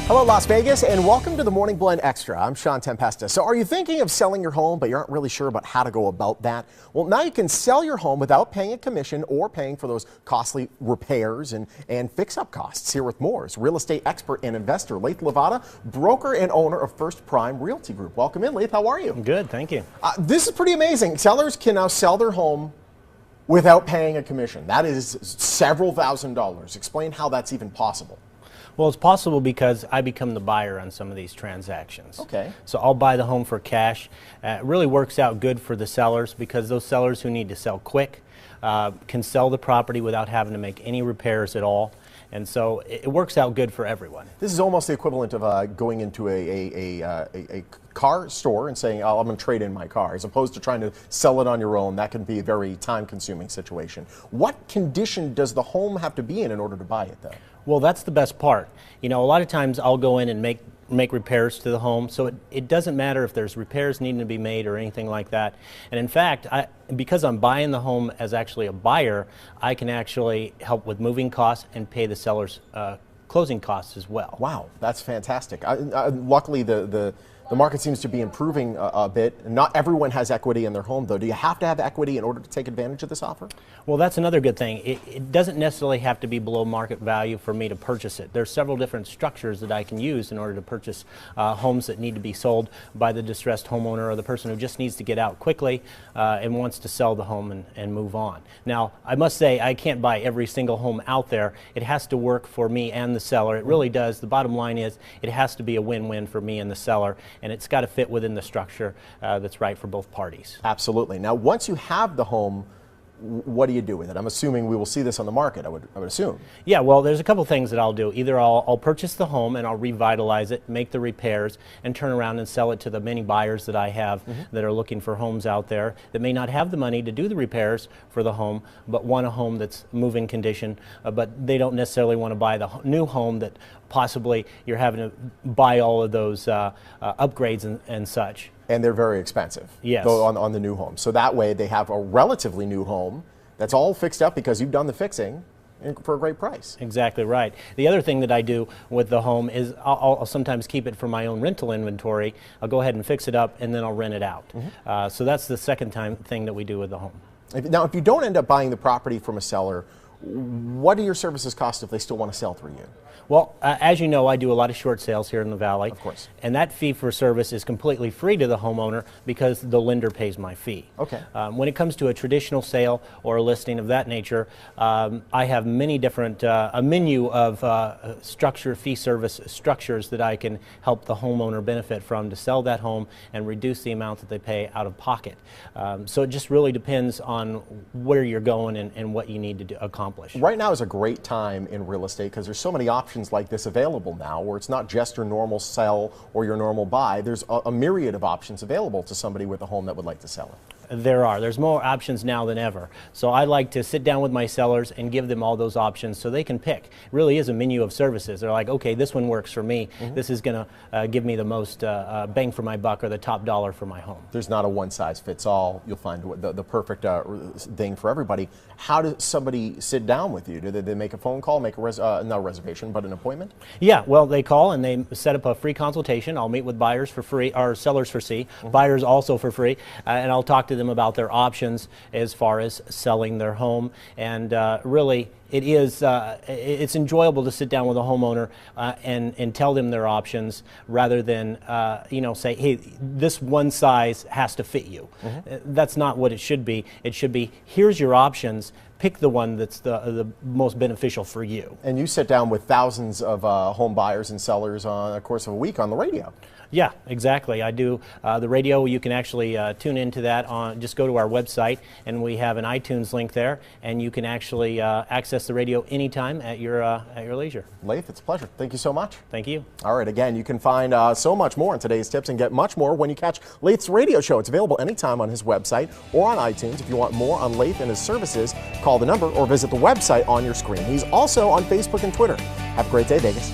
Hello, Las Vegas, and welcome to the Morning Blend Extra. I'm Sean Tempesta. So are you thinking of selling your home, but you aren't really sure about how to go about that? Well, now you can sell your home without paying a commission or paying for those costly repairs and fix-up costs. Here with more is real estate expert and investor Lathe Lavada, broker and owner of First Prime Realty Group. Welcome in, Lathe. How are you? Good, thank you. This is pretty amazing. Sellers can now sell their home without paying a commission. That is several $1,000s. Explain how that's even possible. Well, it's possible because I become the buyer on some of these transactions. Okay. So I'll buy the home for cash. It really works out good for the sellers because those sellers who need to sell quick can sell the property without having to make any repairs at all. And so it works out good for everyone. This is almost the equivalent of going into a car store and saying, oh, I'm going to trade in my car, as opposed to trying to sell it on your own. That can be a very time-consuming situation. What condition does the home have to be in order to buy it, though? Well, that's the best part. You know, a lot of times I'll go in and make repairs to the home, so it doesn't matter if there's repairs needing to be made or anything like that. And in fact, because I'm buying the home as actually a buyer, I can actually help with moving costs and pay the seller's closing costs as well. Wow, that's fantastic. Luckily, the market seems to be improving a bit. Not everyone has equity in their home, though. Do you have to have equity in order to take advantage of this offer? Well, that's another good thing. It doesn't necessarily have to be below market value for me to purchase it. There's several different structures that I can use in order to purchase homes that need to be sold by the distressed homeowner or the person who just needs to get out quickly and wants to sell the home and move on. Now, I must say, I can't buy every single home out there. It has to work for me and the seller. It really does. The bottom line is it has to be a win-win for me and the seller, and it's got to fit within the structure that's right for both parties. Absolutely. Now, once you have the home, what do you do with it? I'm assuming we will see this on the market, I would assume. Yeah, well, there's a couple things that I'll do. Either I'll purchase the home and I'll revitalize it, make the repairs, and turn around and sell it to the many buyers that I have that are looking for homes out there that may not have the money to do the repairs for the home, but want a home that's move-in condition, but they don't necessarily want to buy the new home that possibly you're having to buy all of those upgrades and such. And they're very expensive. Yes. On the new home. So that way they have a relatively new home that's all fixed up because you've done the fixing for a great price. Exactly right. The other thing that I do with the home is I'll sometimes keep it for my own rental inventory. I'll go ahead and fix it up and then I'll rent it out. So that's the second thing that we do with the home. Now, if you don't end up buying the property from a seller, what do your services cost if they still want to sell through you? Well, as you know, I do a lot of short sales here in the Valley. Of course. And that fee for service is completely free to the homeowner because the lender pays my fee. Okay. When it comes to a traditional sale or a listing of that nature, I have many different, a menu of fee service structures that I can help the homeowner benefit from to sell that home and reduce the amount that they pay out of pocket. So it just really depends on where you're going and what you need to accomplish. Right now is a great time in real estate because there's so many options like this available now, where it's not just your normal sell or your normal buy. There's a myriad of options available to somebody with a home that would like to sell it. There's more options now than ever. So I like to sit down with my sellers and give them all those options so they can pick. It really is a menu of services. They're like, okay, this one works for me. This is going to give me the most bang for my buck or the top dollar for my home. There's not a one-size-fits-all. You'll find the perfect thing for everybody. How does somebody sit down with you? Do they make a phone call, make a not a reservation, but an appointment? Yeah, well, they call and they set up a free consultation. I'll meet with buyers for free, or sellers for free, buyers also for free, and I'll talk to them about their options as far as selling their home. And really, it's enjoyable to sit down with a homeowner and tell them their options rather than say, hey, this one size has to fit you. That's not what it should be. It should be, here's your options. Pick the one that's the most beneficial for you. And you sit down with thousands of home buyers and sellers on the course of a week on the radio. Yeah, exactly. I do the radio. You can actually tune into that just go to our website, and we have an iTunes link there, and you can actually access the radio anytime at your leisure. Lathe, it's a pleasure. Thank you so much. Thank you. All right, again, you can find so much more in today's tips and get much more when you catch Lathe's radio show. It's available anytime on his website or on iTunes. If you want more on Lathe and his services, call the number or visit the website on your screen. He's also on Facebook and Twitter. Have a great day, Vegas.